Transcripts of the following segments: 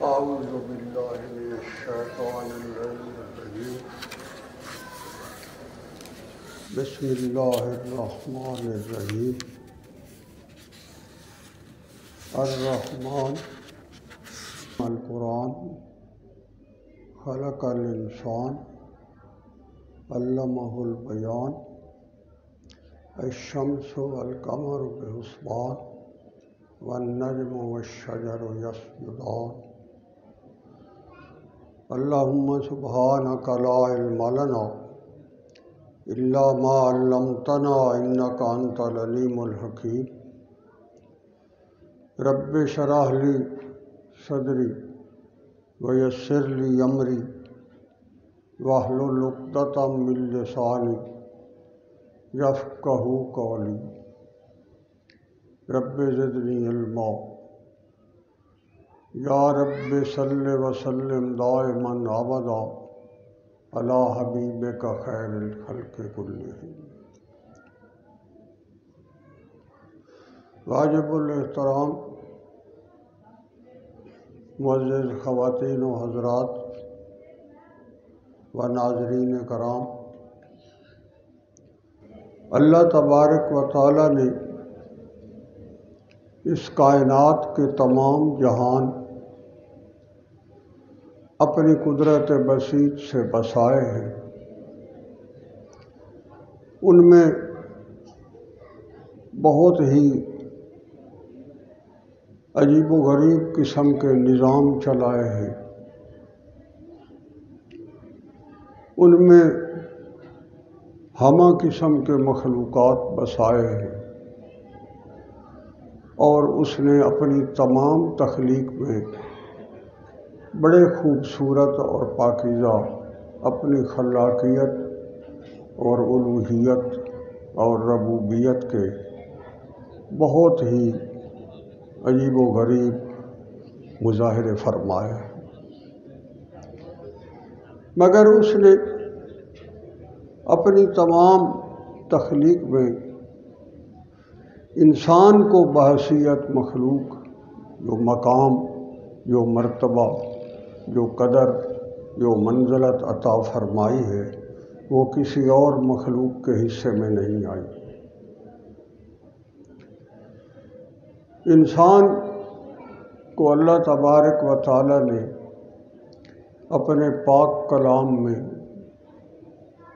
أعوذ بالله من الشيطان الرجيم بسم الله الرحمن الرحيم الرحمن القرآن خلق الإنسان علمه البيان الشمس والقمر بحسبان والنجم والشجر يسجدان اللهم سبحانك لا علم لنا إلا ما علمتنا إنك أنت العليم الحكيم رب اشرح لي صدري ويسر لي أمري واحلل عقدة من لساني يفقهوا قولي رب زدني علما یا رب صل وسلم دائما ابدا علی حبیبک خیر الخلق کلہم۔ واجب الاحترام معزز خواتین و حضرات و ناظرین کرام، اللہ تبارک و تعالی نے اس کائنات کے تمام جہان اپنی قدرت بسیط سے بسائے ہیں۔ ان میں بہت ہی عجیب و غریب قسم کے نظام چلائے ہیں۔ ان میں ہمہ قسم کے مخلوقات بسائے ہیں، اور اس نے اپنی تمام تخلیق میں بڑے خوبصورت اور پاکیزہ اپنی خلاقیت اور الوہیت اور ربوبیت کے بہت ہی عجیب و غریب مظاہرے فرمائے، مگر اس نے اپنی تمام تخلیق میں انسان کو بحیثیت مخلوق جو مقام، جو مرتبہ، جو قدر، جو منزلت عطا فرمائی ہے، وہ کسی اور مخلوق کے حصے میں نہیں آئی۔ انسان کو اللہ تبارک و تعالی نے اپنے پاک کلام میں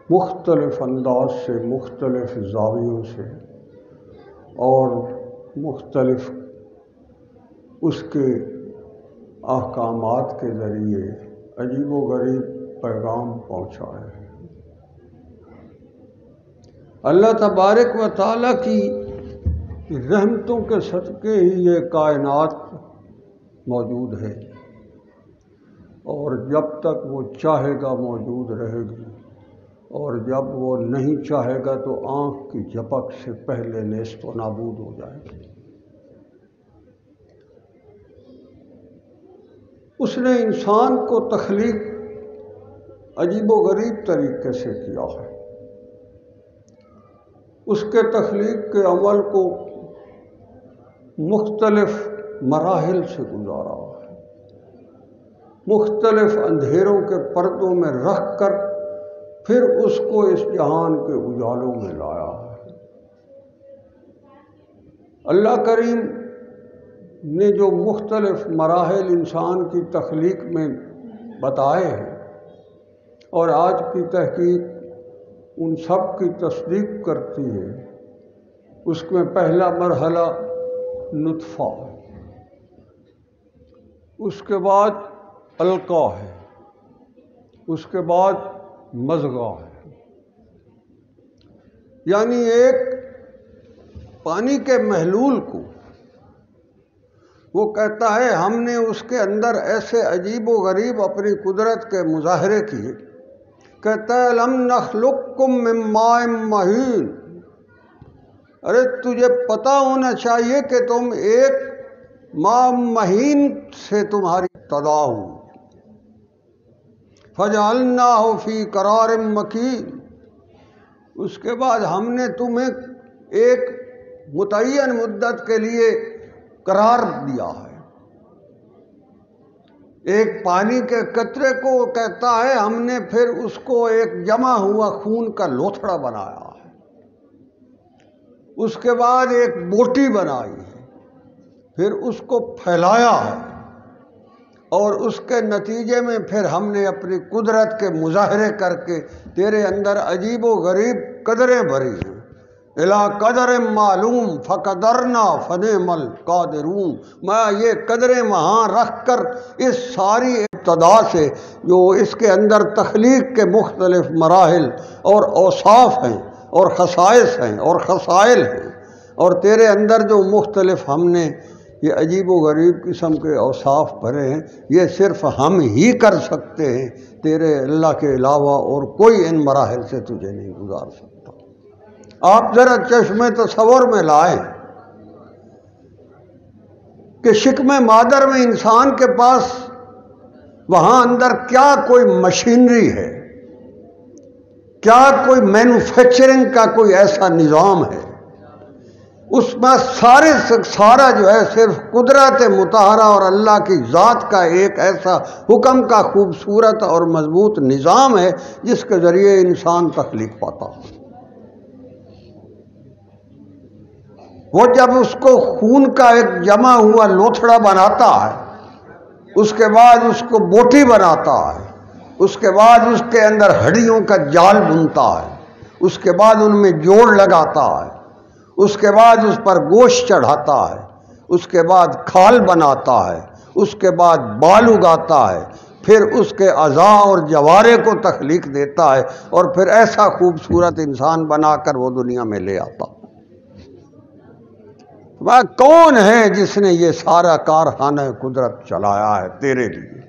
مختلف انداز سے، مختلف زاویوں سے اور مختلف اس کے احکامات کے ذریعے عجیب و غریب پیغام پہنچائے ہیں۔ اللہ تبارک و تعالیٰ کی رحمتوں کے صدقے ہی یہ کائنات موجود ہے، اور جب تک وہ چاہے گا موجود رہے گی، اور جب وہ نہیں چاہے گا تو آنکھ کی جھپک سے پہلے نیست و نابود ہو جائے گی۔ اس نے انسان کو تخلیق عجیب و غریب طریقے سے کیا ہے۔ اس کے تخلیق کے عمل کو مختلف مراحل سے گزارا ہے، مختلف اندھیروں کے پردوں میں رکھ کر پھر اس کو اس جہان کے اجالوں میں لایا ہے۔ اللہ کریم نے جو مختلف مراحل انسان کی تخلیق میں بتائے ہیں، اور آج کی تحقیق ان سب کی تصدیق کرتی ہے، اس میں پہلا مرحلہ نطفہ ہے، اس کے بعد علقہ ہے، اس کے بعد مضغہ ہے، یعنی ایک پانی کے محلول کو وہ کہتا ہے ہم نے اس کے اندر ایسے عجیب و غریب اپنی قدرت کے مظاہرے کیے، کہتا ہے لم نخلقکم من ماء مہین، ارے تجھے پتہ ہونا چاہیے کہ تم ایک ماء مہین سے تمہاری ابتدا ہوئی، فجعلناہ فی قرار مکین، اس کے بعد ہم نے تمہیں ایک متعین مدت کے لیے قرار دیا ہے۔ ایک پانی کے قطرے کو وہ کہتا ہے ہم نے پھر اس کو ایک جمع ہوا خون کا لوتھڑا بنایا ہے، اس کے بعد ایک بوٹی بنائی ہے، پھر اس کو پھیلایا ہے، اور اس کے نتیجے میں پھر ہم نے اپنی قدرت کے مظاہرے کر کے تیرے اندر عجیب و غریب قدریں بھری ہیں۔ الا قدر معلوم فقدرنا فنعم القادرون، میں یہ قدریں وہاں رکھ کر اس ساری ابتدا سے جو اس کے اندر تخلیق کے مختلف مراحل اور اوصاف ہیں اور خصائص ہیں اور خصائل ہیں، اور تیرے اندر جو مختلف ہم نے یہ عجیب و غریب قسم کے اوصاف بھرے ہیں، یہ صرف ہم ہی کر سکتے ہیں، تیرے اللہ کے علاوہ اور کوئی ان مراحل سے تجھے نہیں گزار سکتا۔ آپ ذرا چشم تصور میں لائیں کہ شکم مادر میں انسان کے پاس وہاں اندر کیا کوئی مشینری ہے، کیا کوئی مینوفیکچرنگ کا کوئی ایسا نظام ہے، اس میں سارا جو ہے صرف قدرت مطہرہ اور اللہ کی ذات کا ایک ایسا حکم کا خوبصورت اور مضبوط نظام ہے جس کے ذریعے انسان تخلیق پاتا۔ وہ جب اس کو خون کا ایک جمع ہوا لوتھڑا بناتا ہے، اس کے بعد اس کو بوٹی بناتا ہے، اس کے بعد اس کے اندر ہڈیوں کا جال بنتا ہے، اس کے بعد ان میں جوڑ لگاتا ہے، اس کے بعد اس پر گوشت چڑھاتا ہے، اس کے بعد کھال بناتا ہے، اس کے بعد بال اگاتا ہے، پھر اس کے اعضاء اور جوارے کو تخلیق دیتا ہے، اور پھر ایسا خوبصورت انسان بنا کر وہ دنیا میں لے آتا۔ وہ کون ہے جس نے یہ سارا کارخانہ قدرت چلایا ہے تیرے لیے؟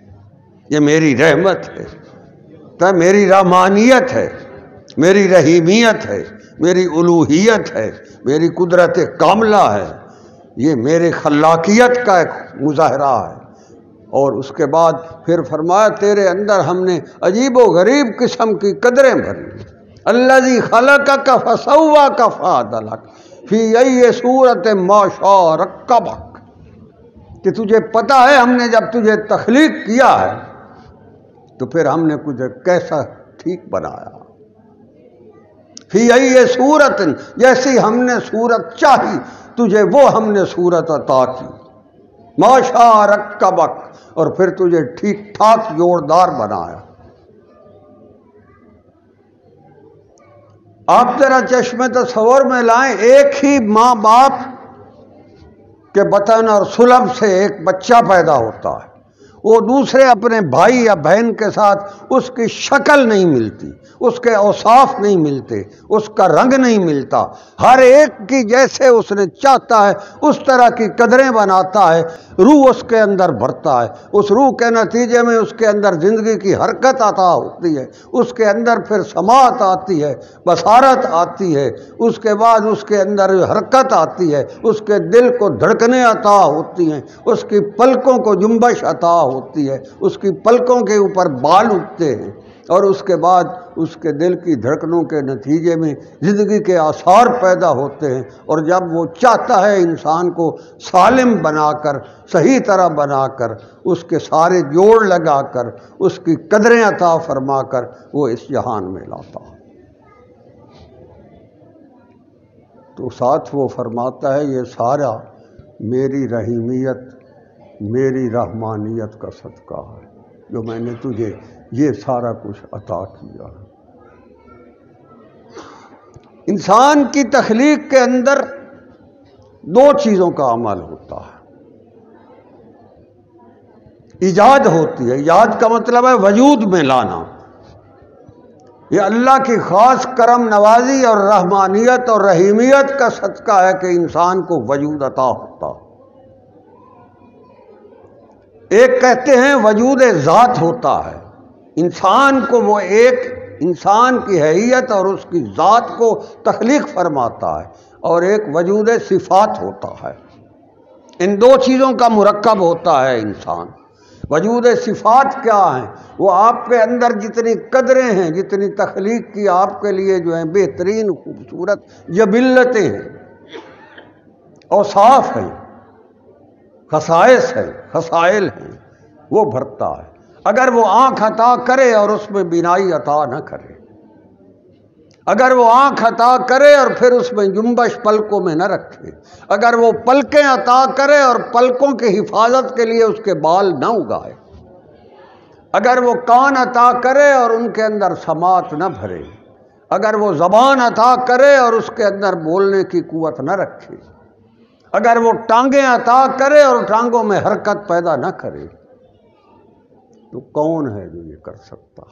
یہ میری رحمت ہے، تو میری رحمانیت ہے، میری رحیمیت ہے، میری الوہیت ہے، میری قدرت کاملہ ہے، یہ میرے خلاقیت کا ایک مظاہرہ ہے۔ اور اس کے بعد پھر فرمایا تیرے اندر ہم نے عجیب و غریب قسم کی قدریں بھری۔ الذی خلقک فسواک فعدلک فی ای صورت ما شاء رکبک، کہ تجھے پتہ ہے ہم نے جب تجھے تخلیق کیا ہے تو پھر ہم نے تجھے کیسا ٹھیک بنایا، فی ای صورت، جیسی ہم نے صورت چاہی تجھے وہ ہم نے صورت عطا کی، ما شاء رکبک، اور پھر تجھے ٹھیک ٹھاک جوڑدار بنایا۔ آپ ذرا چشم تصور میں لائیں، ایک ہی ماں باپ کے بطن اور سلب سے ایک بچہ پیدا ہوتا ہے، وہ دوسرے اپنے بھائی یا بہن کے ساتھ اس کی شکل نہیں ملتی، اس کے اوصاف نہیں ملتے، اس کا رنگ نہیں ملتا، ہر ایک کی جیسے اس نے چاہتا ہے اس طرح کی قدریں بناتا ہے، روح اس کے اندر بھرتا ہے، اس روح کے نتیجے میں اس کے اندر زندگی کی حرکت عطا ہوتی ہے، اس کے اندر پھر سماعت آتی ہے، بصارت آتی ہے، اس کے بعد اس کے اندر حرکت آتی ہے، اس کے دل کو دھڑکنیں عطا ہوتی ہیں، اس کی پلکوں کو جنبش عطا ہوتی ہے، اس کی پلکوں کے اوپر بال اٹھتے ہیں، اور اس کے بعد اس کے دل کی دھڑکنوں کے نتیجے میں زندگی کے آثار پیدا ہوتے ہیں، اور جب وہ چاہتا ہے انسان کو سالم بنا کر، صحیح طرح بنا کر، اس کے سارے جوڑ لگا کر، اس کی قدریں عطا فرما کر وہ اس جہان میں لاتا ہے۔ تو ساتھ وہ فرماتا ہے یہ سارا میری رحیمیت، میری رحمانیت کا صدقہ ہے جو میں نے تجھے یہ سارا کچھ عطا کیا ہے۔ انسان کی تخلیق کے اندر دو چیزوں کا عمل ہوتا ہے، ایجاد ہوتی ہے، ایجاد کا مطلب ہے وجود میں لانا، یہ اللہ کی خاص کرم نوازی اور رحمانیت اور رحیمیت کا صدقہ ہے کہ انسان کو وجود عطا ہوتا۔ ایک کہتے ہیں وجود ذات ہوتا ہے، انسان کو وہ ایک انسان کی حیثیت اور اس کی ذات کو تخلیق فرماتا ہے، اور ایک وجود صفات ہوتا ہے، ان دو چیزوں کا مرکب ہوتا ہے انسان۔ وجود صفات کیا ہیں؟ وہ آپ کے اندر جتنی قدریں ہیں، جتنی تخلیق کی آپ کے لیے جو ہیں بہترین خوبصورت جبلتیں ہیں، اوصاف ہیں، خصائص ہیں، خصائل ہیں، وہ بھرتا ہے۔ اگر وہ آنکھ عطا کرے اور اس میں بینائی عطا نہ کرے، اگر وہ آنکھ عطا کرے اور پھر اس میں جنبش پلکوں میں نہ رکھے، اگر وہ پلکیں عطا کرے اور پلکوں کی حفاظت کے لیے اس کے بال نہ اگائے، اگر وہ کان عطا کرے اور ان کے اندر سماعت نہ بھرے، اگر وہ زبان عطا کرے اور اس کے اندر بولنے کی قوت نہ رکھے، اگر وہ ٹانگیں عطا کرے اور ٹانگوں میں حرکت پیدا نہ کرے، تو کون ہے جو یہ کر سکتا؟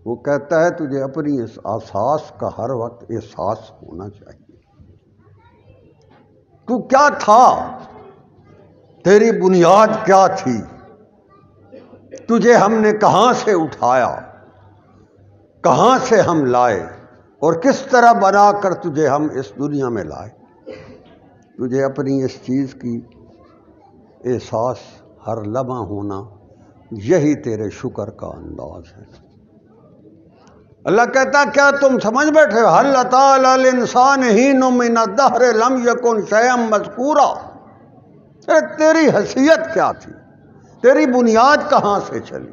وہ کہتا ہے تجھے اپنی اس احساس کا ہر وقت احساس ہونا چاہیے۔ تو کیا تھا؟ تیری بنیاد کیا تھی؟ تجھے ہم نے کہاں سے اٹھایا، کہاں سے ہم لائے، اور کس طرح بنا کر تجھے ہم اس دنیا میں لائے؟ تجھے اپنی اس چیز کی احساس ہر لمحہ ہونا، یہی تیرے شکر کا انداز ہے۔ اللہ کہتا کیا تم سمجھ بیٹھے ہو؟ هل اتى على الانسان حين من الدهر لم يكن شيئا مذكورا۔ تیری حیثیت کیا تھی؟ تیری بنیاد کہاں سے چلی؟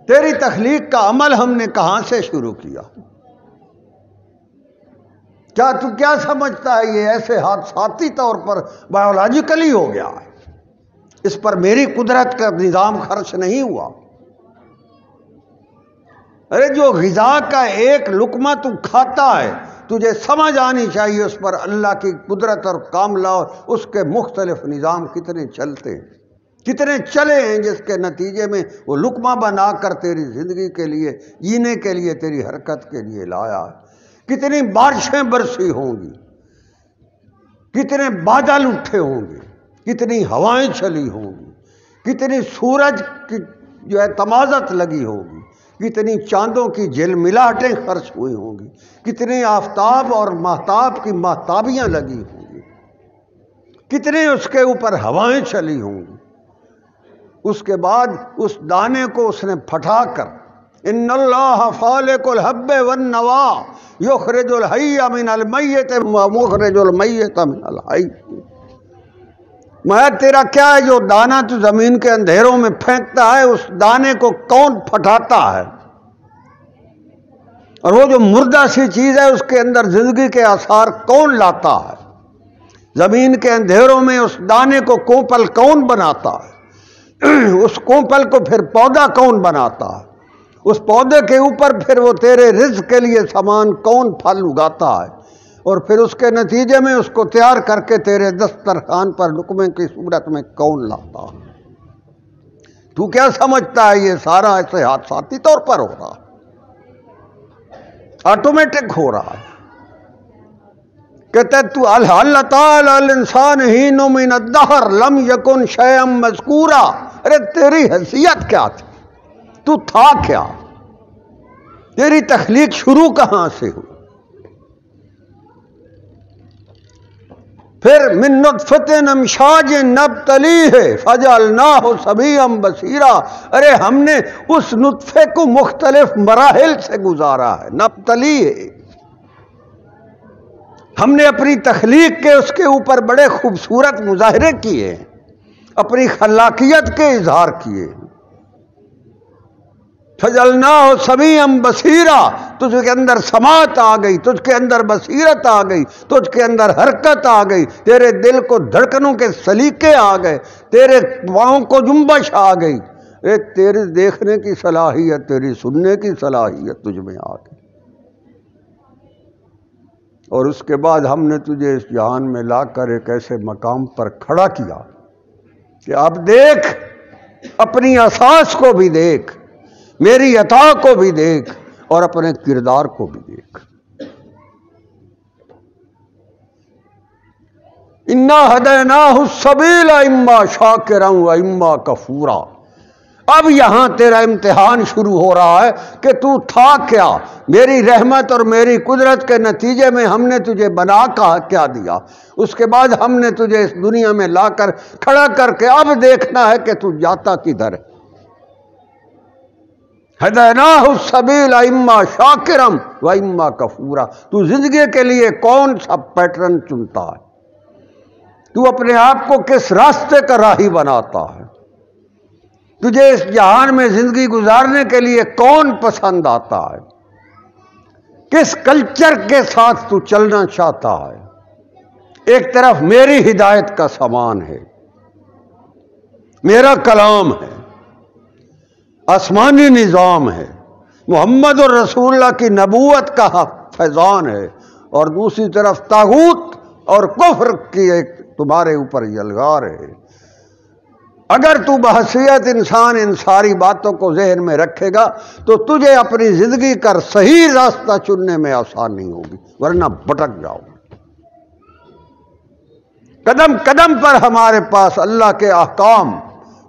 تیری تخلیق کا عمل ہم نے کہاں سے شروع کیا؟ کیا تو کیا سمجھتا ہے یہ ایسے حادثاتی طور پر بایولوجیکلی ہو گیا ہے؟ اس پر میری قدرت کا نظام خرچ نہیں ہوا۔ ارے جو غذا کا ایک لقمہ تو کھاتا ہے، تجھے سمجھ آنی چاہیے اس پر اللہ کی قدرت اور کاملہ اور اس کے مختلف نظام کتنے چلتے ہیں، کتنے چلے ہیں، جس کے نتیجے میں وہ لقمہ بنا کر تیری زندگی کے لیے، جینے کے لیے، تیری حرکت کے لیے لایا ہے۔ کتنی بارشیں برسی ہوں گی، کتنے بادل اٹھے ہوں گے، کتنی ہوائیں چلی ہوں گی، کتنی سورج کی جو ہے تمازت لگی ہوگی، کتنی چاندوں کی جھلملاہٹیں خرچ ہوئی ہوں گی، کتنے آفتاب اور مہتاب کی مہتابیاں لگی ہوں گی، کتنے اس کے اوپر ہوائیں چلی ہوں گی۔ اس کے بعد اس دانے کو اس نے پھٹا کر، ان اللہ فالق الحب والنوى یخرج الحی من المیت ومخرج المیت من الحی۔ میں تیرا کیا ہے جو دانہ تو زمین کے اندھیروں میں پھینکتا ہے، اس دانے کو کون پھٹاتا ہے؟ اور وہ جو مردہ سی چیز ہے اس کے اندر زندگی کے آثار کون لاتا ہے؟ زمین کے اندھیروں میں اس دانے کو کوپل کون بناتا ہے؟ اس کوپل کو پھر پودا کون بناتا ہے؟ اس پودے کے اوپر پھر وہ تیرے رزق کے لیے سامان کون پھل اگاتا ہے؟ اور پھر اس کے نتیجے میں اس کو تیار کر کے تیرے دسترخوان پر لقمے کی صورت میں کون لاتا ہے؟ تو کیا سمجھتا ہے یہ سارا ایسے حادثاتی طور پر ہو رہا ہے؟ آٹومیٹک ہو رہا ہے۔ کہتے تو هل اتى على الانسان حين من الدهر لم يكن شيئا مذكورا۔ ارے تیری حیثیت کیا تھی؟ تو تھا کیا؟ تیری تخلیق شروع کہاں سے ہوئی؟ پھر من نطفۃ امشاج نبتلیہ فجعلناہ سمیعا بصیرا۔ ارے ہم نے اس نطفے کو مختلف مراحل سے گزارا ہے، نبتلیہ۔ ہم نے اپنی تخلیق کے اس کے اوپر بڑے خوبصورت مظاہرے کیے، اپنی خلاقیت کے اظہار کیے۔ فجعلناہ سمیعا بصیرا، تجھ کے اندر سماعت آ گئی، تجھ کے اندر بصیرت آ گئی، تجھ کے اندر حرکت آ گئی، تیرے دل کو دھڑکنوں کے سلیقے آ گئے، تیرے پاؤں کو جنبش آ گئی، تیرے دیکھنے کی صلاحیت، تیری سننے کی صلاحیت تجھ میں آ گئی۔ اور اس کے بعد ہم نے تجھے اس جہان میں لا کر ایک ایسے مقام پر کھڑا کیا کہ اب دیکھ، اپنی اساس کو بھی دیکھ، میری عطا کو بھی دیکھ، اور اپنے کردار کو بھی دیکھ۔ انا ہدیناہ السبیل اما شاکرا و اما کفورا۔ اب یہاں تیرا امتحان شروع ہو رہا ہے کہ تو تھا کیا؟ میری رحمت اور میری قدرت کے نتیجے میں ہم نے تجھے بنا کیا دیا، اس کے بعد ہم نے تجھے اس دنیا میں لا کر کھڑا کر کے اب دیکھنا ہے کہ تو جاتا کدھر ہے۔ ہدیناہ السبیل اما شاکرا و اما کفورا۔ تو زندگی کے لیے کون سا پیٹرن چنتا ہے؟ تو اپنے آپ کو کس راستے کا راہی بناتا ہے؟ تجھے اس جہان میں زندگی گزارنے کے لیے کون پسند آتا ہے؟ کس کلچر کے ساتھ تو چلنا چاہتا ہے؟ ایک طرف میری ہدایت کا سامان ہے، میرا کلام ہے، آسمانی نظام ہے، محمد الرسول اللہ کی نبوت کا فیضان ہے، اور دوسری طرف طاغوت اور کفر کی ایک تمہارے اوپر یلغار ہے۔ اگر تو بحیثیت انسان ان ساری باتوں کو ذہن میں رکھے گا تو تجھے اپنی زندگی کا صحیح راستہ چننے میں آسانی ہوگی، ورنہ بھٹک جاؤ۔ قدم قدم پر ہمارے پاس اللہ کے احکام،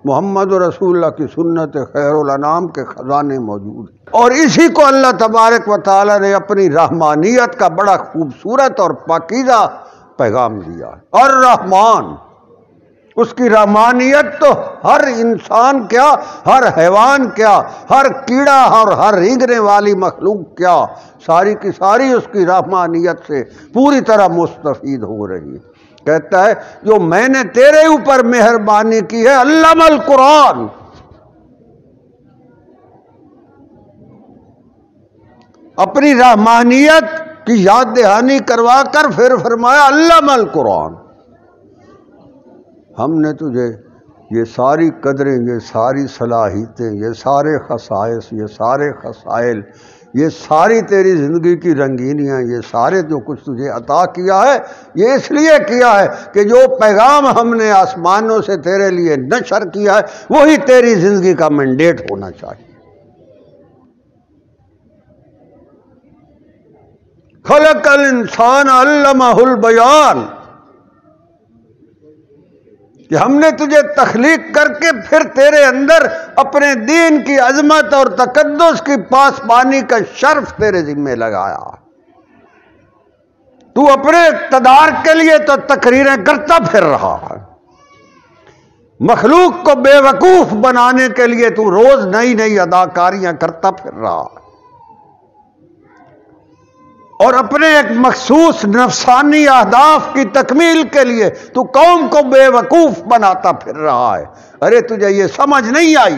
محمد رسول اللہ کی سنت خیر الانام کے خزانے موجود ہیں، اور اسی کو اللہ تبارک و تعالی نے اپنی رحمانیت کا بڑا خوبصورت اور پاکیزہ پیغام دیا ہے۔ اور رحمان، اس کی رحمانیت تو ہر انسان کیا، ہر حیوان کیا، ہر کیڑا اور ہر رینگنے والی مخلوق کیا، ساری کی ساری اس کی رحمانیت سے پوری طرح مستفید ہو رہی ہے۔ کہتا ہے جو میں نے تیرے اوپر مہربانی کی ہے، علم القرآن، اپنی رحمانیت کی یاد دہانی کروا کر پھر فرمایا علم القرآن، ہم نے تجھے یہ ساری قدریں، یہ ساری صلاحیتیں، یہ سارے خصائص، یہ سارے خصائل، یہ ساری تیری زندگی کی رنگینیاں، یہ سارے جو کچھ تجھے عطا کیا ہے، یہ اس لیے کیا ہے کہ جو پیغام ہم نے آسمانوں سے تیرے لیے نشر کیا ہے وہی تیری زندگی کا مینڈیٹ ہونا چاہیے۔ خلق الانسان علمہ البیان، کہ ہم نے تجھے تخلیق کر کے پھر تیرے اندر اپنے دین کی عظمت اور تقدس کی پاسبانی کا شرف تیرے ذمہ لگایا۔ تو اپنے اقتدار کے لیے تو تقریریں کرتا پھر رہا ہے، مخلوق کو بے وقوف بنانے کے لیے تو روز نئی نئی اداکاریاں کرتا پھر رہا ہے، اور اپنے ایک مخصوص نفسانی اہداف کی تکمیل کے لیے تو قوم کو بے وقوف بناتا پھر رہا ہے۔ ارے تجھے یہ سمجھ نہیں آئی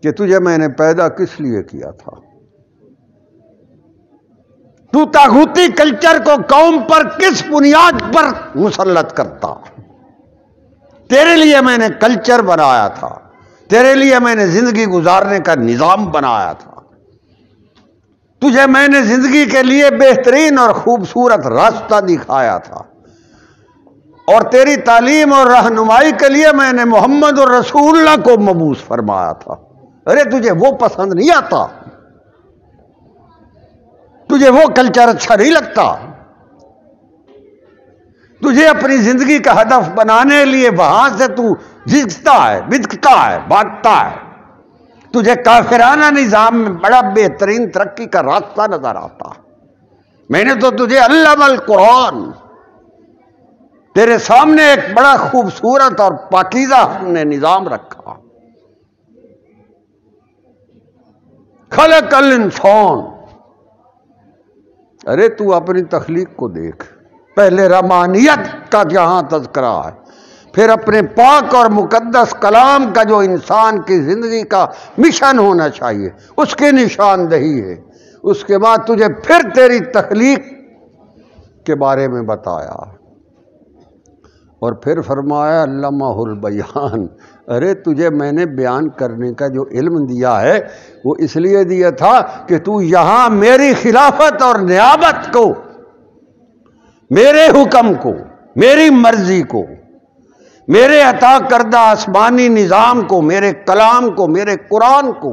کہ تجھے میں نے پیدا کس لیے کیا تھا؟ تو طاغوتی کلچر کو قوم پر کس بنیاد پر مسلط کرتا؟ تیرے لیے میں نے کلچر بنایا تھا، تیرے لیے میں نے زندگی گزارنے کا نظام بنایا تھا، تجھے میں نے زندگی کے لیے بہترین اور خوبصورت راستہ دکھایا تھا، اور تیری تعلیم اور رہنمائی کے لیے میں نے محمد الرسول اللہ کو مبعوث فرمایا تھا۔ ارے تجھے وہ پسند نہیں آتا؟ تجھے وہ کلچر اچھا نہیں لگتا؟ تجھے اپنی زندگی کا ہدف بنانے لیے وہاں سے تو جھکتا ہے، بھٹکتا ہے، بھاگتا ہے، تجھے کافرانہ نظام میں بڑا بہترین ترقی کا راستہ نظر آتا۔ میں نے تو تجھے علم القرآن، تیرے سامنے ایک بڑا خوبصورت اور پاکیزہ ہم نے نظام رکھا۔ خلق الانسان، ارے تو اپنی تخلیق کو دیکھ، پہلے رحمانیت کا جہاں تذکرہ ہے، پھر اپنے پاک اور مقدس کلام کا جو انسان کی زندگی کا مشن ہونا چاہیے اس کی نشاندہی ہے، اس کے بعد تجھے پھر تیری تخلیق کے بارے میں بتایا، اور پھر فرمایا علمہ البیان، ارے تجھے میں نے بیان کرنے کا جو علم دیا ہے وہ اس لیے دیا تھا کہ تو یہاں میری خلافت اور نیابت کو، میرے حکم کو، میری مرضی کو، میرے عطا کردہ آسمانی نظام کو، میرے کلام کو، میرے قرآن کو،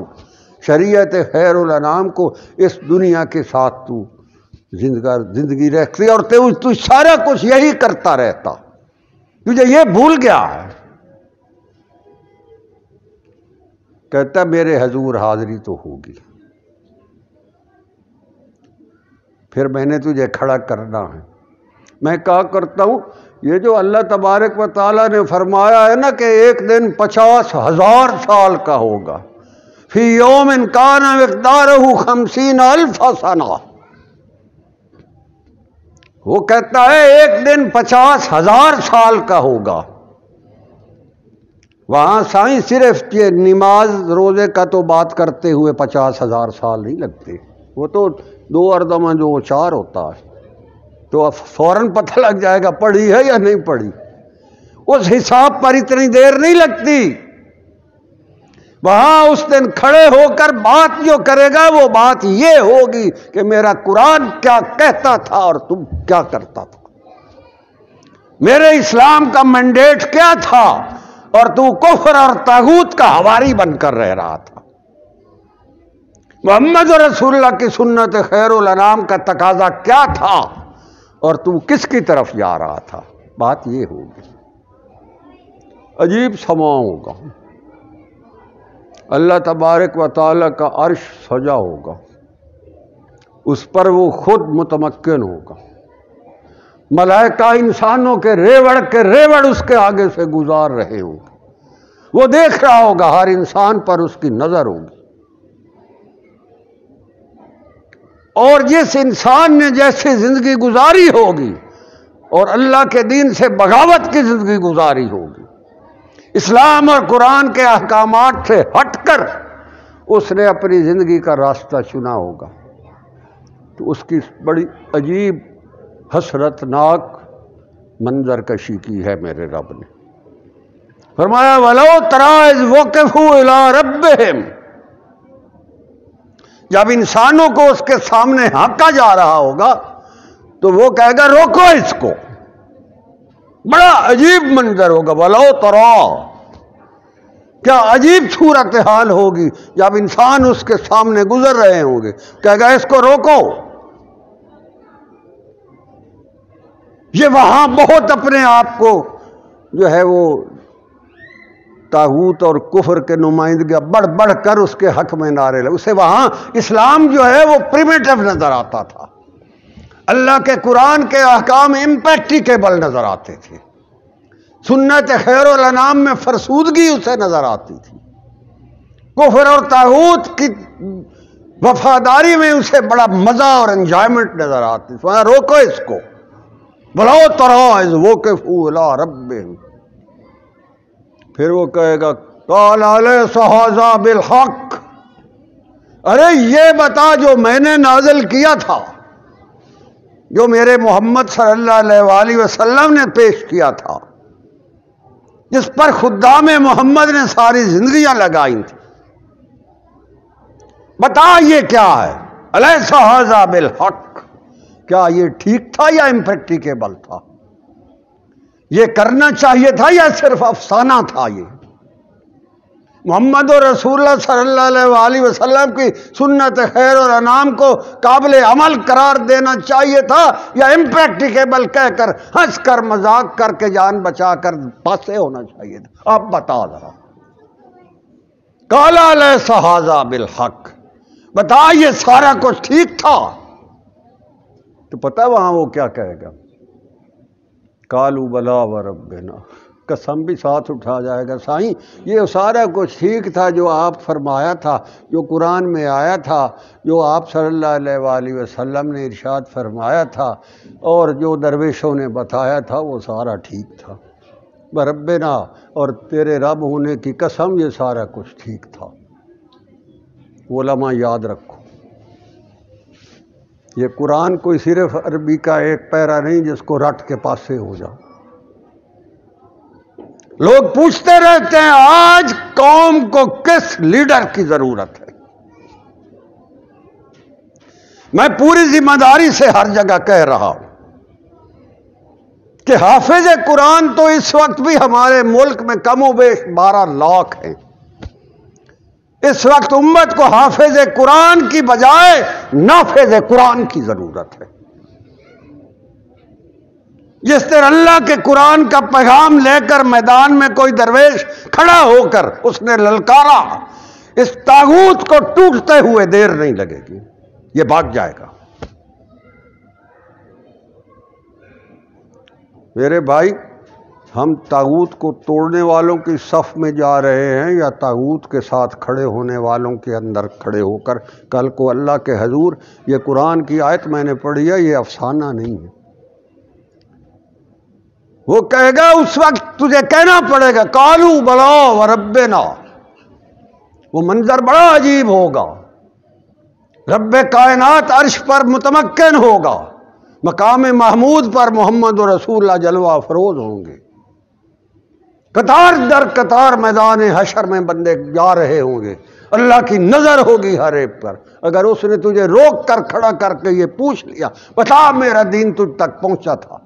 شریعت خیر الانام کو اس دنیا کے ساتھ تو زندگی رکھتی، اور تو سارا کچھ یہی کرتا رہتا، تجھے یہ بھول گیا ہے۔ کہتا میرے حضور حاضری تو ہوگی، پھر میں نے تجھے کھڑا کرنا ہے۔ میں کہا کرتا ہوں یہ جو اللہ تبارک و تعالیٰ نے فرمایا ہے نا کہ ایک دن 50,000 سال کا ہوگا، فی یوم کان مقدارہ 50,000 سنہ، وہ کہتا ہے ایک دن 50,000 سال کا ہوگا. وہاں سائیں صرف یہ نماز روزے کا تو بات کرتے ہوئے 50,000 سال نہیں لگتے. وہ تو 2 اردم جو 4 ہوتا ہے تو فوراً پتہ لگ جائے گا پڑھی ہے یا نہیں پڑھی. اس حساب پر اتنی دیر نہیں لگتی. وہاں اس دن کھڑے ہو کر بات جو کرے گا وہ بات یہ ہوگی کہ میرا قرآن کیا کہتا تھا اور تم کیا کرتا تھا، میرے اسلام کا مینڈیٹ کیا تھا اور تو کفر اور طاغوت کا حواری بن کر رہ رہا تھا. محمد رسول اللہ کی سنت خیر الانام کا تقاضا کیا تھا اور تو کس کی طرف جا رہا تھا. بات یہ ہوگی. عجیب سما ہوگا. اللہ تبارک و تعالیٰ کا عرش سجا ہوگا، اس پر وہ خود متمکن ہوگا. ملائکہ انسانوں کے ریوڑ اس کے آگے سے گزار رہے ہوں گے. وہ دیکھ رہا ہوگا، ہر انسان پر اس کی نظر ہوگی. اور جس انسان نے جیسی زندگی گزاری ہوگی اور اللہ کے دین سے بغاوت کی زندگی گزاری ہوگی، اسلام اور قرآن کے احکامات سے ہٹ کر اس نے اپنی زندگی کا راستہ چنا ہوگا، تو اس کی بڑی عجیب حسرتناک منظر کشی کی ہے میرے رب نے. فرمایا وَلَوْ تَرَىٰ إِذْ وَقِفُوا إِلَىٰ رَبِّهِمْ. جب انسانوں کو اس کے سامنے ہانکا جا رہا ہوگا تو وہ کہے گا روکو اس کو. بڑا عجیب منظر ہوگا. وَلَوْ تَرَىٰ، کیا عجیب صورتحال ہوگی جب انسان اس کے سامنے گزر رہے ہوں گے. کہے گا اس کو روکو. یہ وہاں بہت اپنے آپ کو جو ہے وہ طاغوت اور کفر کے نمائندگی بڑھ بڑھ کر اس کے حق میں نعرے لگے. اسے وہاں اسلام جو ہے وہ پریمیٹو نظر آتا تھا. اللہ کے قرآن کے احکام امپریکٹیکیبل نظر آتے تھے. سنت خیر الانام میں فرسودگی اسے نظر آتی تھی. کفر اور طاغوت کی وفاداری میں اسے بڑا مزہ اور انجوائمنٹ نظر آتی تھی. روکو اس کو. وَلَوْ تَرَىٰ إِذْ وَقِفُوا إِلَىٰ رَبِّهِمْ. پھر وہ کہے گا قَالَ أَلَيْسَ هَٰذَا بِالْحَقِّ. ارے یہ بتا جو میں نے نازل کیا تھا، جو میرے محمد صلی اللہ علیہ وآلہ وسلم نے پیش کیا تھا، جس پر خدام محمد نے ساری زندگیاں لگائی تھیں، بتا یہ کیا ہے. أَلَيْسَ هَٰذَا بِالْحَقِّ. کیا یہ ٹھیک تھا یا امپریکٹیکیبل تھا؟ یہ کرنا چاہیے تھا یا صرف افسانہ تھا؟ یہ محمد رسول اللہ صلی اللہ علیہ وآلہ وسلم کی سنت خیر اور انعام کو قابل عمل قرار دینا چاہیے تھا یا امپریکٹیکیبل کہہ کر ہنس کر مذاق کر کے جان بچا کر پاسے ہونا چاہیے تھا؟ آپ بتا ذرا. قَالَ أَلَيْسَ هَٰذَا بِالْحَقِّ. بتا یہ سارا کچھ ٹھیک تھا؟ تو پتہ وہاں وہ کیا کہے گا. قَالُوا بَلَىٰ وَرَبِّنَا. قسم بھی ساتھ اٹھا جائے گا سائیں یہ سارا کچھ ٹھیک تھا جو آپ فرمایا تھا، جو قرآن میں آیا تھا، جو آپ صلی اللہ علیہ وآلہ وسلم نے ارشاد فرمایا تھا اور جو درویشوں نے بتایا تھا، وہ سارا ٹھیک تھا. بربنا، اور تیرے رب ہونے کی قسم یہ سارا کچھ ٹھیک تھا. علماء یاد رکھو، یہ قرآن کوئی صرف عربی کا ایک پیرا نہیں جس کو رٹ کے پاسے ہو جاؤ. لوگ پوچھتے رہتے ہیں آج قوم کو کس لیڈر کی ضرورت ہے. میں پوری ذمہ داری سے ہر جگہ کہہ رہا ہوں کہ حافظ قرآن تو اس وقت بھی ہمارے ملک میں کم و بیش 12 لاکھ ہیں. اس وقت امت کو حافظ قرآن کی بجائے نافذ قرآن کی ضرورت ہے. جس طرح اللہ کے قرآن کا پیغام لے کر میدان میں کوئی درویش کھڑا ہو کر اس نے للکارا، اس طاغوت کو ٹوٹتے ہوئے دیر نہیں لگے گی، یہ بھاگ جائے گا. میرے بھائی، ہم طاغوت کو توڑنے والوں کی صف میں جا رہے ہیں یا طاغوت کے ساتھ کھڑے ہونے والوں کے اندر کھڑے ہو کر کل کو اللہ کے حضور یہ قرآن کی آیت میں نے پڑھی ہے، یہ افسانہ نہیں ہے. وہ کہے گا اس وقت تجھے کہنا پڑے گا قالوا بلا وربنا. وہ منظر بڑا عجیب ہوگا. رب کائنات عرش پر متمکن ہوگا، مقام محمود پر محمد رسول اللہ جلوہ افروز ہوں گے. قطار در قطار میدان حشر میں بندے جا رہے ہوں گے، اللہ کی نظر ہوگی ہر ایک پر. اگر اس نے تجھے روک کر کھڑا کر کے یہ پوچھ لیا بتا میرا دین تجھ تک پہنچا تھا،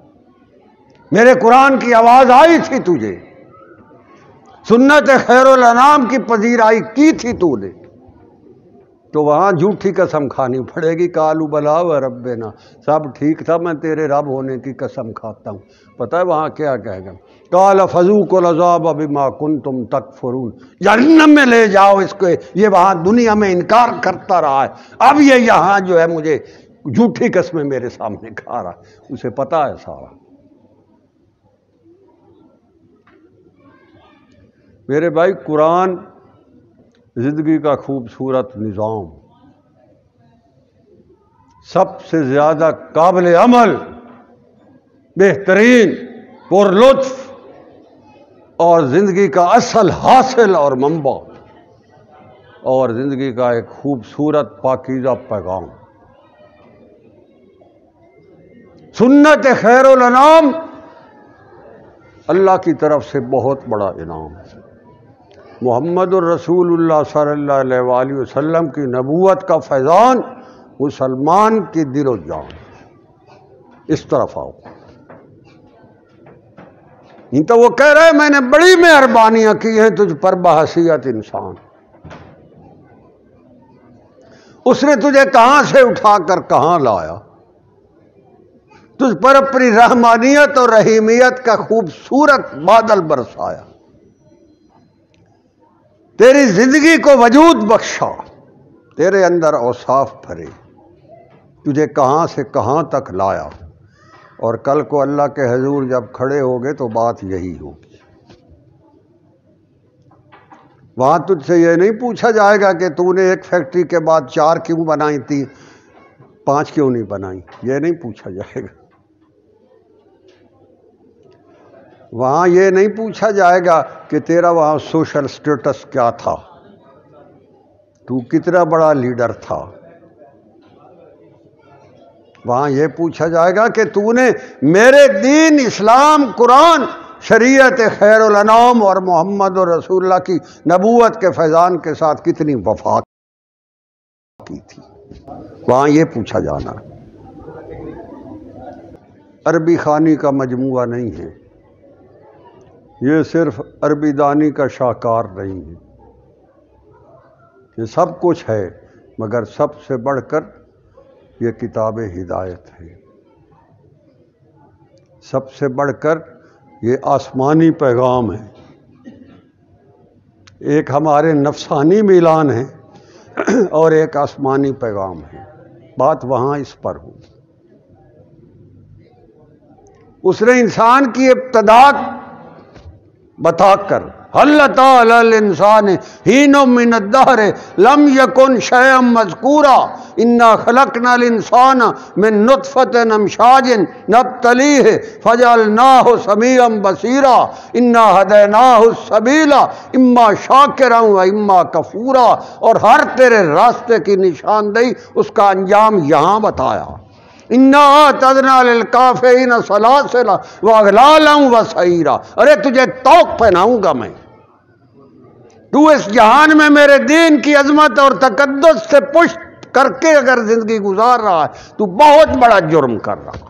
میرے قرآن کی آواز آئی تھی تجھے، سنت خیر الانام کی پذیرائی کی تھی تو نے، تو وہاں جھوٹی قسم کھانی پڑے گی. قالوا بلا وربنا، سب ٹھیک تھا، میں تیرے رب ہونے کی قسم کھاتا ہوں. پتہ ہے وہاں کیا کہے گا؟ قال فذوقوا العذاب بما کنتم تکفرون. جہنم میں لے جاؤ اس کو، یہ وہاں دنیا میں انکار کرتا رہا ہے، اب یہ یہاں جو ہے مجھے جھوٹی قسمیں میرے سامنے کھا رہا ہے. اسے پتہ ہے سارا. میرے بھائی قرآن زندگی کا خوبصورت نظام، سب سے زیادہ قابل عمل، بہترین، پر لطف اور زندگی کا اصل حاصل اور منبع، اور زندگی کا ایک خوبصورت پاکیزہ پیغام. سنت خیر الانام اللہ کی طرف سے بہت بڑا انعام ہے. محمد الرسول اللہ صلی اللہ علیہ وآلہ وسلم کی نبوت کا فیضان مسلمان کی دل و جان. اس طرف آؤ. نہیں تو وہ کہہ رہے میں نے بڑی مہربانیاں کی ہیں تجھ پر بحیثیت انسان. اس نے تجھے کہاں سے اٹھا کر کہاں لایا، تجھ پر اپنی رحمانیت اور رحیمیت کا خوبصورت بادل برسایا، تیری زندگی کو وجود بخشا، تیرے اندر اوصاف بھرے، تجھے کہاں سے کہاں تک لایا. اور کل کو اللہ کے حضور جب کھڑے ہوگے تو بات یہی ہوگی. وہاں تجھ سے یہ نہیں پوچھا جائے گا کہ تو نے ایک فیکٹری کے بعد 4 کیوں بنائی تھی، 5 کیوں نہیں بنائی، یہ نہیں پوچھا جائے گا. وہاں یہ نہیں پوچھا جائے گا کہ تیرا وہاں سوشل سٹیٹس کیا تھا، تو کتنا بڑا لیڈر تھا. وہاں یہ پوچھا جائے گا کہ تو نے میرے دین اسلام قرآن شریعت خیر الانام اور محمد رسول اللہ کی نبوت کے فیضان کے ساتھ کتنی وفا کی تھی. وہاں یہ پوچھا جانا. عربی خوانی کا مجموعہ نہیں ہے، یہ صرف عربی دانی کا شاہکار نہیں ہے. یہ سب کچھ ہے مگر سب سے بڑھ کر یہ کتاب ہدایت ہے. سب سے بڑھ کر یہ آسمانی پیغام ہے. ایک ہمارے نفسانی میلان ہے اور ایک آسمانی پیغام ہے. بات وہاں اس پر ہو. اس نے انسان کی ابتدا بتا کر هل اتى على الانسان حين من الدهر لم يكن شيئا مذكورا انا خلقنا الانسان من نطفة امشاج نبتليه فجعلناه سميعا بصيرا انا هديناه السبيل اما شاكرا واما كفورا. اور ہر تیرے راستے کی نشاندہی اس کا انجام یہاں بتایا. انا اعتدنا للکافرین سلاسلا واغلالا وسعیرا. ارے تجھے توق پہناؤں گا میں. تو اس جہان میں میرے دین کی عظمت اور تقدس سے پشت کر کے اگر زندگی گزار رہا ہے تو بہت بڑا جرم کر رہا.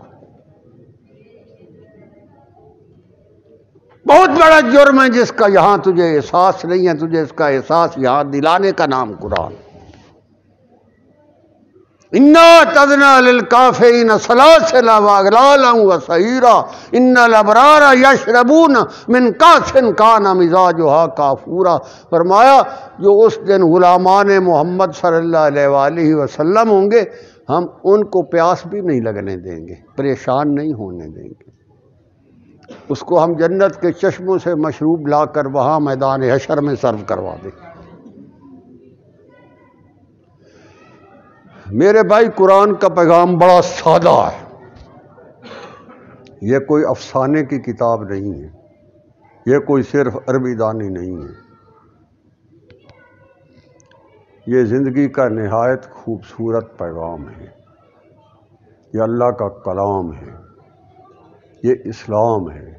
بہت بڑا جرم ہے جس کا یہاں تجھے احساس نہیں ہے. تجھے اس کا احساس یہاں دلانے کا نام قرآن. انا اعتدنا للکافرین سلاسلا واغلالا وسعیرا ان الابرار یشربون من کاس کان مزاجها کافورا. فرمایا جو اس دن غلامان محمد صلی اللہ علیہ وآلہ وسلم ہوں گے ہم ان کو پیاس بھی نہیں لگنے دیں گے، پریشان نہیں ہونے دیں گے. اس کو ہم جنت کے چشموں سے مشروب لا کر وہاں میدان حشر میں سرو کروا دیں. میرے بھائی قرآن کا پیغام بڑا سادہ ہے. یہ کوئی افسانے کی کتاب نہیں ہے، یہ کوئی صرف عربی دانی نہیں ہے، یہ زندگی کا نہایت خوبصورت پیغام ہے، یہ اللہ کا کلام ہے، یہ اسلام ہے،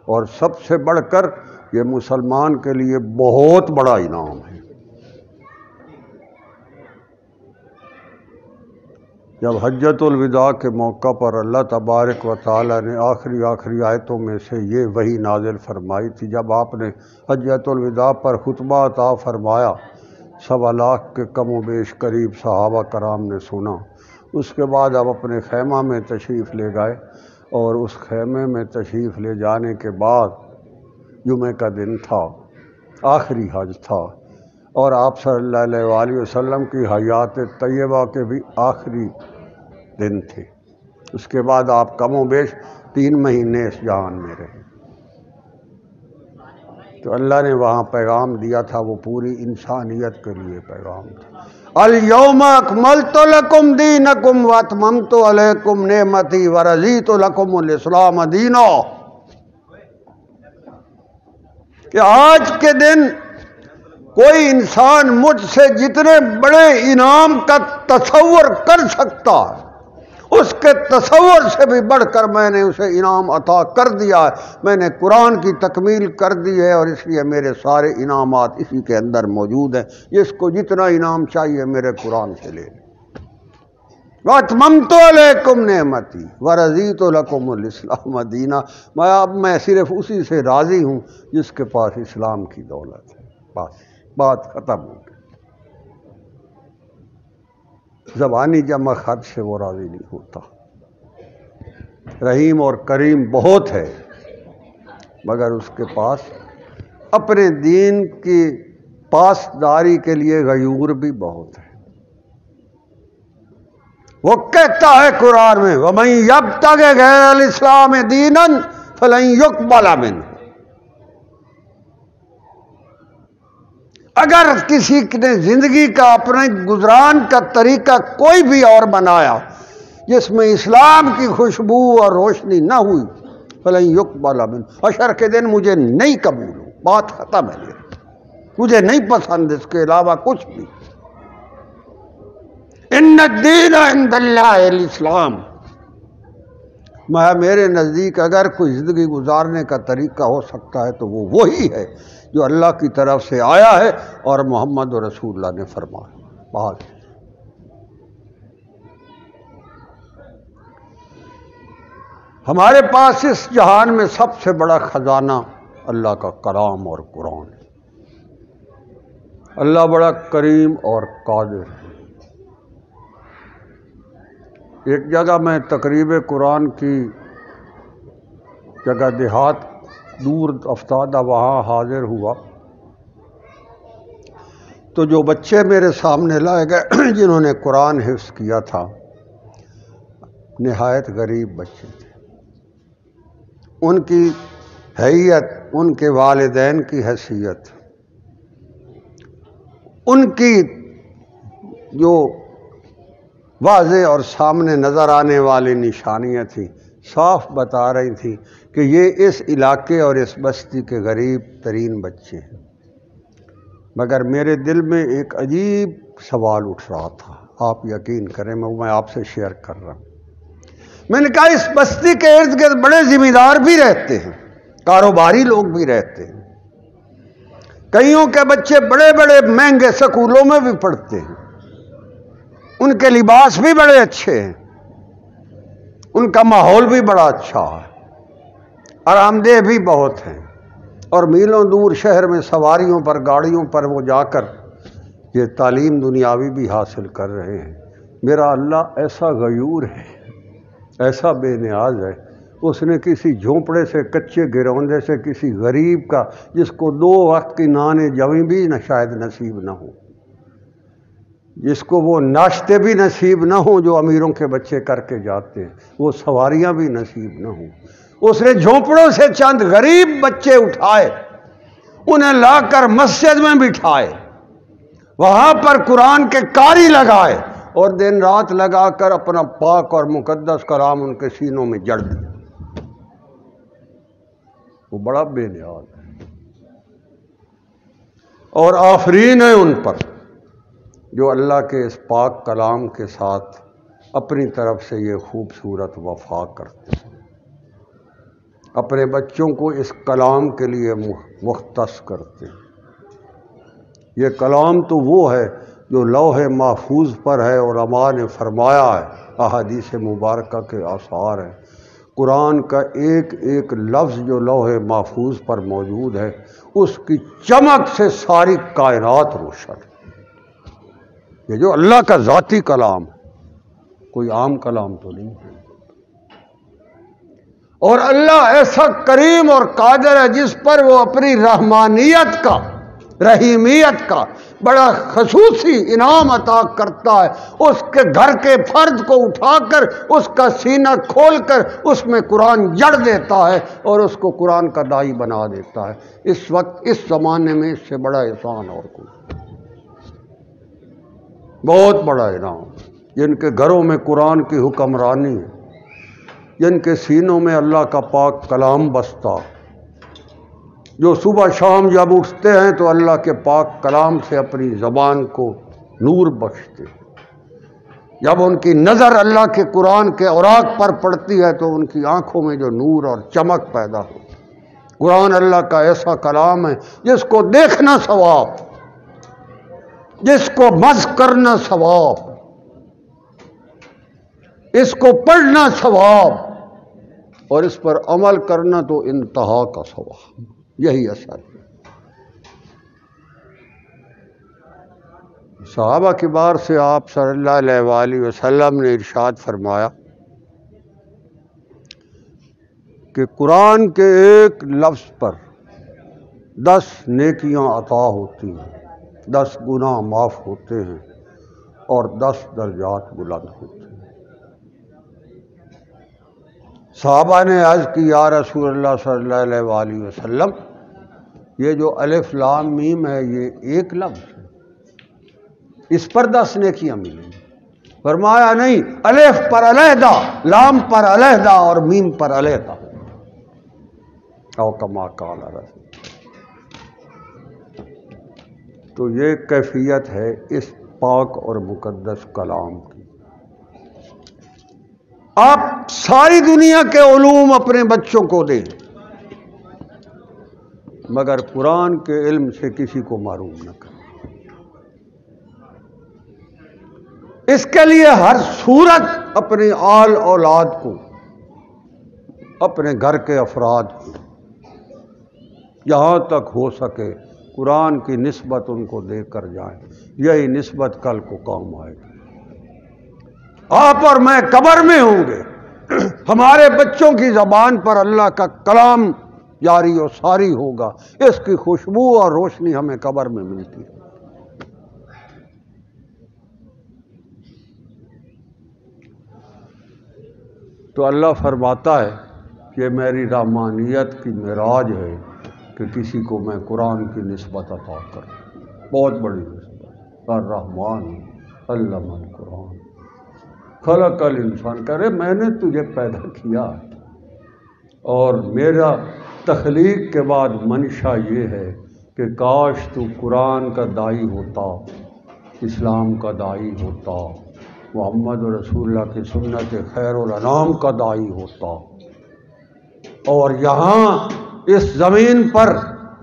اور سب سے بڑھ کر یہ مسلمان کے لیے بہت بڑا انعام ہے۔ جب حجۃ الوداع کے موقع پر اللہ تبارک و تعالی نے آخری آیتوں میں سے یہ وحی نازل فرمائی تھی، جب آپ نے حجۃ الوداع پر خطبہ عطا فرمایا، 1.25 لاکھ کے کم و بیش قریب صحابہ کرام نے سنا، اس کے بعد آپ اپنے خیمہ میں تشریف لے گئے، اور اس خیمے میں تشریف لے جانے کے بعد جمعہ کا دن تھا، آخری حج تھا، اور آپ صلی اللہ علیہ وآلہ وسلم کی حیات طیبہ کے بھی آخری دن تھے۔ اس کے بعد آپ کم و بیش 3 مہینے اس جہان میں رہے، تو اللہ نے وہاں پیغام دیا تھا، وہ پوری انسانیت کے لیے پیغام تھا۔ الیوم اکملت لکم دینکم واتممت علیکم نعمتی ورضیت لکم الاسلام دینا، کہ آج کے دن کوئی انسان مجھ سے جتنے بڑے انعام کا تصور کر سکتا ہے، اس کے تصور سے بھی بڑھ کر میں نے اسے انعام عطا کر دیا ہے، میں نے قرآن کی تکمیل کر دی ہے، اور اس لیے میرے سارے انعامات اسی کے اندر موجود ہیں، جس کو جتنا انعام چاہیے میرے قرآن سے لے لیں۔ وَأَتْمَمْتُ عَلَيْكُمْ نِعْمَتِي وَرَضِيتُ لَكُمُ الْإِسْلَامَ دِينًا، میں صرف اسی سے راضی ہوں جس کے پاس اسلام کی دولت ہے، بس بات ختم ہو گئی۔ زبانی جمع خط سے وہ راضی نہیں ہوتا۔ رحیم اور کریم بہت ہے، مگر اس کے پاس اپنے دین کی پاسداری کے لیے غیور بھی بہت ہے۔ وہ کہتا ہے قرآن میں وَمَن يَبْتَغِ غَيْرَ الْإِسْلَامِ دِينًا فَلَن يُقْبَلَ مِنْهُ، اگر کسی نے زندگی کا اپنے گزران کا طریقہ کوئی بھی اور بنایا جس میں اسلام کی خوشبو اور روشنی نہ ہوئی، فَلَن يُقْبَلَ مِنْهُ، حشر کے دن مجھے نہیں قبول ہو، بات ختم ہے، مجھے نہیں پسند اس کے علاوہ کچھ بھی۔ ان الدین عند اللہ الاسلام، میرے نزدیک اگر کوئی زندگی گزارنے کا طریقہ ہو سکتا ہے تو وہ وہی ہے جو اللہ کی طرف سے آیا ہے اور محمد رسول اللہ نے فرمایا۔ بات ہمارے پاس اس جہان میں سب سے بڑا خزانہ اللہ کا کلام اور قرآن ہے۔ اللہ بڑا کریم اور قادر ہے۔ ایک جگہ میں تقریب قرآن کی جگہ دیہات دور افتادہ وہاں حاضر ہوا، تو جو بچے میرے سامنے لائے گئے جنہوں نے قرآن حفظ کیا تھا، نہایت غریب بچے تھے۔ ان کی حیثیت، ان کے والدین کی حیثیت، ان کی جو واضح اور سامنے نظر آنے والی نشانیاں تھیں، صاف بتا رہی تھیں کہ یہ اس علاقے اور اس بستی کے غریب ترین بچے ہیں۔ مگر میرے دل میں ایک عجیب سوال اٹھ رہا تھا، آپ یقین کریں میں آپ سے شیئر کر رہا ہوں۔ میں نے کہا اس بستی کے ارد گرد بڑے ذمہ دار بھی رہتے ہیں، کاروباری لوگ بھی رہتے ہیں، کئیوں کے بچے بڑے بڑے مہنگے سکولوں میں بھی پڑھتے ہیں، ان کے لباس بھی بڑے اچھے ہیں، ان کا ماحول بھی بڑا اچھا ہے، آرام دہ بھی بہت ہیں، اور میلوں دور شہر میں سواریوں پر گاڑیوں پر وہ جا کر یہ تعلیم دنیاوی بھی حاصل کر رہے ہیں۔ میرا اللہ ایسا غیور ہے، ایسا بے نیاز ہے، اس نے کسی جھونپڑے سے، کچے گروندے سے، کسی غریب کا جس کو 2 وقت کی نان جویں بھی شاید نصیب نہ ہو، جس کو وہ ناشتے بھی نصیب نہ ہوں جو امیروں کے بچے کر کے جاتے ہیں، وہ سواریاں بھی نصیب نہ ہوں، اس نے جھونپڑوں سے چند غریب بچے اٹھائے، انہیں لا کر مسجد میں بٹھائے، وہاں پر قرآن کے قاری لگائے، اور دن رات لگا کر اپنا پاک اور مقدس کلام ان کے سینوں میں جڑ دیا۔ وہ بڑا بے نیاز ہے، اور آفرین ہے ان پر جو اللہ کے اس پاک کلام کے ساتھ اپنی طرف سے یہ خوبصورت وفا کرتے ہیں، اپنے بچوں کو اس کلام کے لیے مختص کرتے ہیں۔ یہ کلام تو وہ ہے جو لوح محفوظ پر ہے، علماء نے فرمایا ہے، احادیث مبارکہ کے آثار ہیں، قرآن کا ایک ایک لفظ جو لوح محفوظ پر موجود ہے اس کی چمک سے ساری کائنات روشن ہے۔ یہ جو اللہ کا ذاتی کلام ہے، کوئی عام کلام تو نہیں ہے۔ اور اللہ ایسا کریم اور قادر ہے جس پر وہ اپنی رحمانیت کا، رحیمیت کا بڑا خصوصی انعام عطا کرتا ہے، اس کے گھر کے فرد کو اٹھا کر اس کا سینہ کھول کر اس میں قرآن جڑ دیتا ہے اور اس کو قرآن کا داعی بنا دیتا ہے۔ اس وقت اس زمانے میں اس سے بڑا احسان اور کوئی، بہت بڑا انعام۔ جن کے گھروں میں قرآن کی حکمرانی ہے، جن کے سینوں میں اللہ کا پاک کلام بستا، جو صبح شام جب اٹھتے ہیں تو اللہ کے پاک کلام سے اپنی زبان کو نور بخشتے، جب ان کی نظر اللہ کے قرآن کے اوراق پر پڑتی ہے تو ان کی آنکھوں میں جو نور اور چمک پیدا ہو۔ قرآن اللہ کا ایسا کلام ہے جس کو دیکھنا ثواب، جس کو مزح کرنا ثواب، اس کو پڑھنا ثواب، اور اس پر عمل کرنا تو انتہا کا ثواب۔ یہی اثر ہے۔ صحابہ کبار سے آپ صلی اللہ علیہ وآلہ وسلم نے ارشاد فرمایا کہ قرآن کے ایک لفظ پر 10 نیکیاں عطا ہوتی ہیں، 10 گناہ معاف ہوتے ہیں اور 10 درجات بلند ہوتے ہیں۔ صحابہ نے عرض کی، یا رسول اللہ صلی اللہ علیہ وآلہ وسلم، یہ جو الف لام میم ہے یہ ایک لفظ ہے، اس پر 10 نیکیاں ملیں گی؟ فرمایا نہیں، الف پر علیحدہ، لام پر علیحدہ اور میم پر علیحدہ، او کما قال رسول۔ تو یہ کیفیت ہے اس پاک اور مقدس کلام کی۔ آپ ساری دنیا کے علوم اپنے بچوں کو دیں مگر قرآن کے علم سے کسی کو محروم نہ کریں۔ اس کے لیے ہر صورت اپنی آل اولاد کو، اپنے گھر کے افراد کو، جہاں تک ہو سکے قرآن کی نسبت ان کو دے کر جائیں۔ یہی نسبت کل کو کام آئے گی۔ آپ اور میں قبر میں ہوں گے، ہمارے بچوں کی زبان پر اللہ کا کلام جاری و ساری ہوگا، اس کی خوشبو اور روشنی ہمیں قبر میں ملتی ہے۔ تو اللہ فرماتا ہے کہ میری رحمانیت کی معراج ہے کہ کسی کو میں قرآن کی نسبت عطا کروں، بہت بڑی نسبت۔ الرحمن علم القرآن خلق الانسان، کہہ رہے میں نے تجھے پیدا کیا اور میرا تخلیق کے بعد منشا یہ ہے کہ کاش تو قرآن کا داعی ہوتا، اسلام کا داعی ہوتا، محمد رسول اللہ کی سنت خیر الانام کا داعی ہوتا، اور یہاں اس زمین پر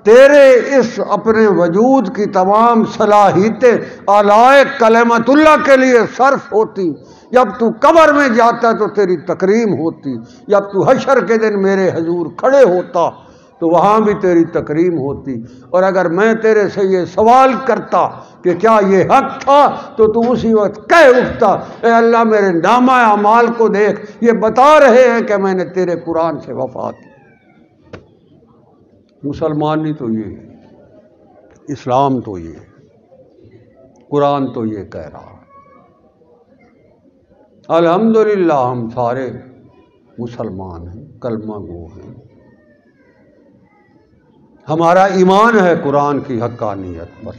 تیرے اس اپنے وجود کی تمام صلاحیتیں اعلی کلمت اللہ کے لیے صرف ہوتی۔ جب تو قبر میں جاتا تو تیری تکریم ہوتی، جب تو حشر کے دن میرے حضور کھڑے ہوتا تو وہاں بھی تیری تکریم ہوتی۔ اور اگر میں تیرے سے یہ سوال کرتا کہ کیا یہ حق تھا تو اسی وقت کہہ اٹھتا، اے اللہ میرے نامہ اعمال کو دیکھ، یہ بتا رہے ہیں کہ میں نے تیرے قرآن سے وفا کی۔ مسلمانی تو یہ ہے، اسلام تو یہ ہے، قرآن تو یہ کہہ رہا ہے۔ الحمدللہ ہم سارے مسلمان ہیں، کلمہ گو ہیں، ہمارا ایمان ہے قرآن کی حقانیت پر،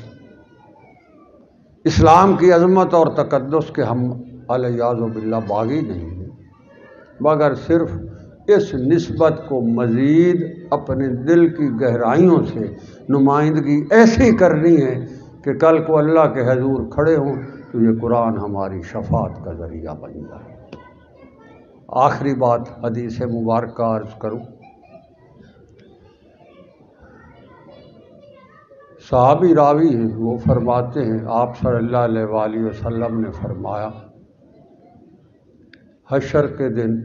اسلام کی عظمت اور تقدس کے ہم الیاذ باللہ باغی نہیں ہیں، مگر صرف اس نسبت کو مزید اپنے دل کی گہرائیوں سے نمائندگی ایسی کرنی ہے کہ کل کو اللہ کے حضور کھڑے ہوں تو یہ قرآن ہماری شفاعت کا ذریعہ بن جائے۔ آخری بات حدیث مبارکہ عرض کروں۔ صحابی راوی ہیں، وہ فرماتے ہیں آپ صلی اللہ علیہ وآلہ وسلم نے فرمایا حشر کے دن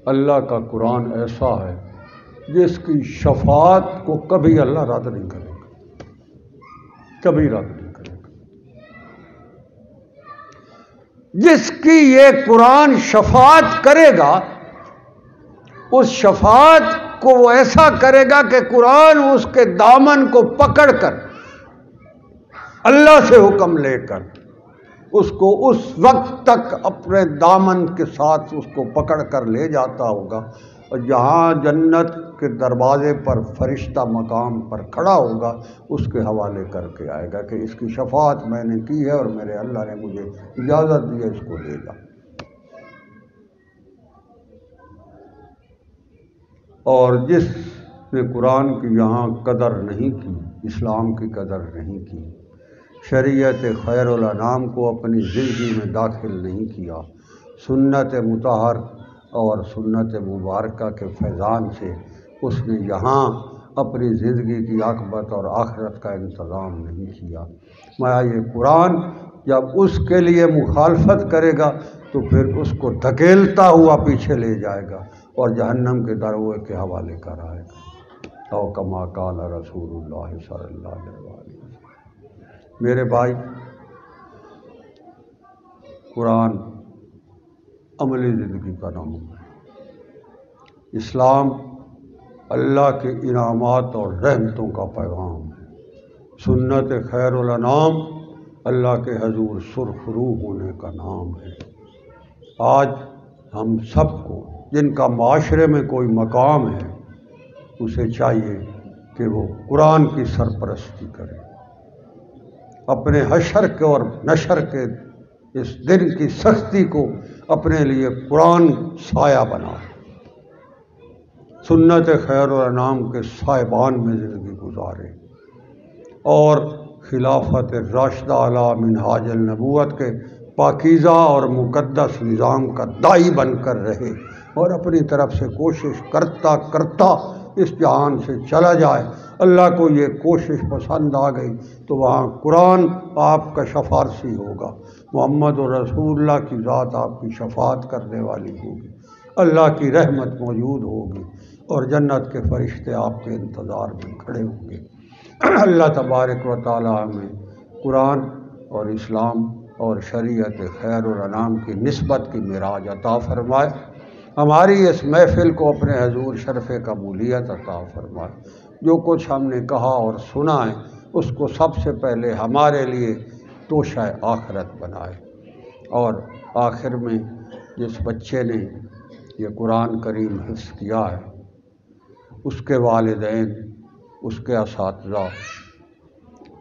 اللہ کا قرآن ایسا ہے جس کی شفاعت کو کبھی اللہ رد نہیں کرے گا، کبھی رد نہیں کرے گا۔ جس کی یہ قرآن شفاعت کرے گا اس شفاعت کو وہ ایسا کرے گا کہ قرآن اس کے دامن کو پکڑ کر اللہ سے حکم لے کر اس کو اس وقت تک اپنے دامن کے ساتھ اس کو پکڑ کر لے جاتا ہوگا، اور جہاں جنت کے دروازے پر فرشتہ مقام پر کھڑا ہوگا اس کے حوالے کر کے آئے گا کہ اس کی شفاعت میں نے کی ہے اور میرے اللہ نے مجھے اجازت دی ہے، اس کو لے جا۔ اور جس نے قرآن کی یہاں قدر نہیں کی، اسلام کی قدر نہیں کی، شریعت خیر الانام کو اپنی زندگی میں داخل نہیں کیا، سنت مطہر اور سنت مبارکہ کے فیضان سے اس نے یہاں اپنی زندگی کی عاقبت اور آخرت کا انتظام نہیں کیا، میں یہ قرآن جب اس کے لیے مخالفت کرے گا تو پھر اس کو دھکیلتا ہوا پیچھے لے جائے گا اور جہنم کے دروازے کے حوالے کرائے گا۔ او کما قال رسول اللہ صلی اللہ علیہ وسلم۔ میرے بھائی، قرآن عملی زندگی کا نام ہے، اسلام اللہ کے انعامات اور رحمتوں کا پیغام ہے، سنت خیر الانام اللہ کے حضور سرخرو ہونے کا نام ہے۔ آج ہم سب کو جن کا معاشرے میں کوئی مقام ہے اسے چاہیے کہ وہ قرآن کی سرپرستی کرے، اپنے حشر کے اور نشر کے اس دن کی سختی کو اپنے لیے قرآن سایہ بنائے، سنت خیر الانام کے صاحبان میں زندگی گزارے اور خلافت راشدہ علی منہاج النبوت کے پاکیزہ اور مقدس نظام کا داعی بن کر رہے اور اپنی طرف سے کوشش کرتا کرتا اس جہان سے چلا جائے۔ اللہ کو یہ کوشش پسند آ گئی تو وہاں قرآن آپ کا شفارسی ہوگا، محمد رسول اللہ کی ذات آپ کی شفاعت کرنے والی ہوگی، اللہ کی رحمت موجود ہوگی اور جنت کے فرشتے آپ کے انتظار میں کھڑے ہوں گے۔ اللہ تبارک و تعالی ہمیں قرآن اور اسلام اور شریعت خیر الانام کی نسبت کی معراج عطا فرمائے، ہماری اس محفل کو اپنے حضور شرف قبولیت عطا فرمائے، جو کچھ ہم نے کہا اور سنا ہے اس کو سب سے پہلے ہمارے لیے توشہ آخرت بنائے، اور آخر میں جس بچے نے یہ قرآن کریم حفظ کیا ہے اس کے والدین، اس کے اساتذہ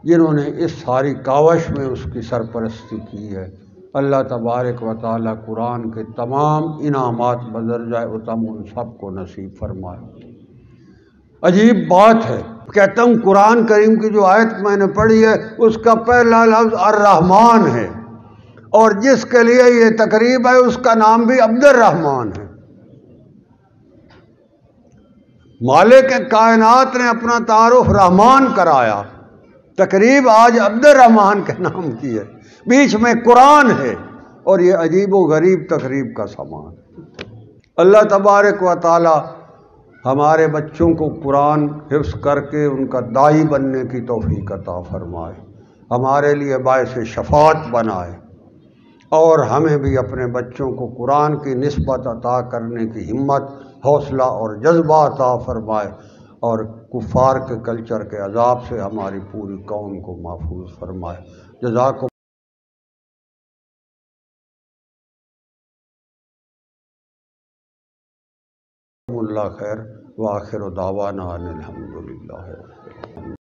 جنہوں نے اس ساری کاوش میں اس کی سرپرستی کی ہے، اللہ تبارک و تعالی قرآن کے تمام انعامات بدرجہ اتم ان سب کو نصیب فرمائے۔ عجیب بات ہے، کہتا ہوں قرآن کریم کی جو آیت میں نے پڑھی ہے اس کا پہلا لفظ الرحمن ہے، اور جس کے لیے یہ تقریب ہے اس کا نام بھی عبد الرحمن ہے۔ مالک کائنات نے اپنا تعارف رحمان کرایا، تقریب آج عبد الرحمن کے نام کی ہے، بیچ میں قرآن ہے، اور یہ عجیب و غریب تقریب کا سامان ہے۔ اللہ تبارک و تعالی ہمارے بچوں کو قرآن حفظ کر کے ان کا داعی بننے کی توفیق عطا فرمائے، ہمارے لیے باعث شفاعت بنائے، اور ہمیں بھی اپنے بچوں کو قرآن کی نسبت عطا کرنے کی ہمت، حوصلہ اور جذبہ عطا فرمائے، اور کفار کے کلچر کے عذاب سے ہماری پوری قوم کو محفوظ فرمائے۔ جزاکم اللہ خیر، وآخر دعوانا ان الحمدللہ۔